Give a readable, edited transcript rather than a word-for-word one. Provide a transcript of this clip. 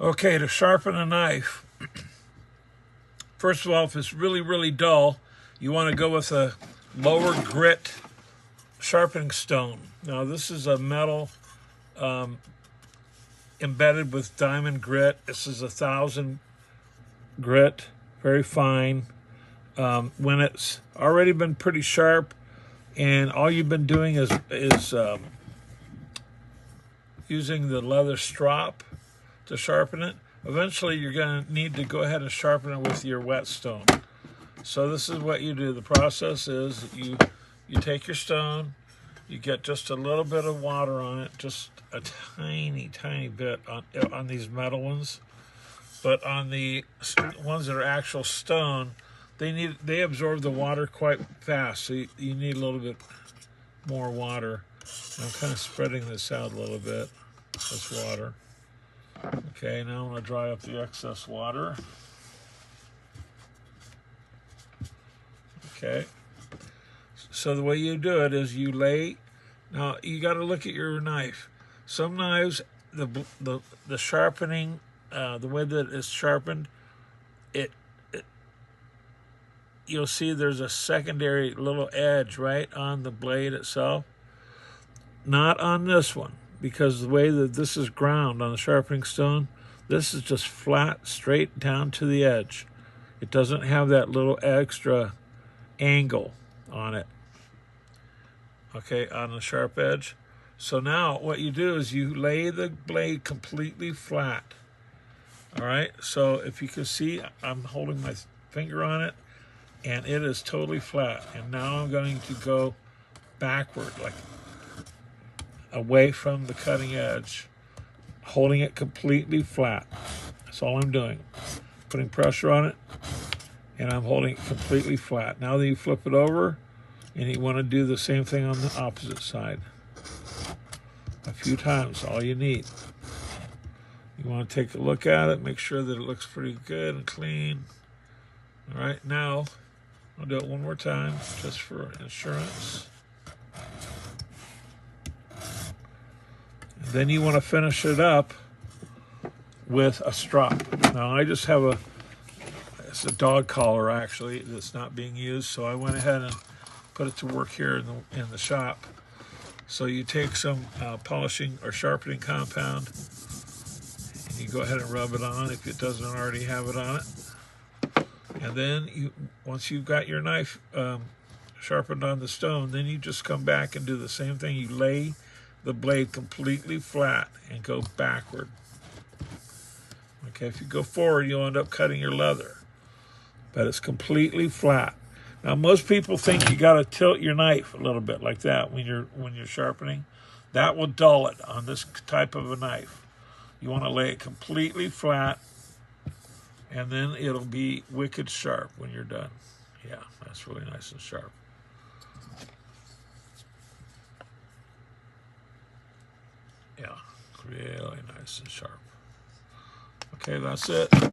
Okay, to sharpen a knife, first of all, if it's really, really dull, you want to go with a lower grit sharpening stone. Now, this is a metal embedded with diamond grit. This is 1,000 grit, very fine. When it's already been pretty sharp and all you've been doing is using the leather strop to sharpen it, eventually you're going to need to go ahead and sharpen it with your whetstone. So this is what you do. The process is you take your stone, you get just a little bit of water on it, just a tiny, tiny bit on these metal ones. But on the ones that are actual stone, they absorb the water quite fast. So you need a little bit more water. I'm kind of spreading this out a little bit, this water. Okay, now I'm going to dry up the excess water. Okay. So the way you do it is you lay. Now you got to look at your knife. Some knives, the sharpening, the way that it's sharpened, you'll see there's a secondary little edge right on the blade itself. Not on this one, because the way that this is ground on the sharpening stone, this is just flat, straight down to the edge. It doesn't have that little extra angle on it, okay, on the sharp edge. So now what you do is you lay the blade completely flat. All right, so if you can see, I'm holding my finger on it, and it is totally flat. And now I'm going to go backward, like away from the cutting edge, holding it completely flat. That's all I'm doing. Putting pressure on it, and I'm holding it completely flat. Now that you flip it over, and you want to do the same thing on the opposite side. A few times, all you need. You want to take a look at it, make sure that it looks pretty good and clean. All right, now I'll do it one more time, just for insurance. And then you want to finish it up with a strop. Now I just have it's a dog collar actually that's not being used, so I went ahead and put it to work here in the shop. So you take some polishing or sharpening compound, and you go ahead and rub it on if it doesn't already have it on it. And then once you've got your knife sharpened on the stone, then you just come back and do the same thing. You lay the blade completely flat and go backward. Okay, if you go forward, you'll end up cutting your leather, but it's completely flat. Now, most people think you got to tilt your knife a little bit like that when you're sharpening. That will dull it on this type of a knife. You want to lay it completely flat, and then it'll be wicked sharp when you're done. Yeah, that's really nice and sharp. Yeah, really nice and sharp. Okay, that's it.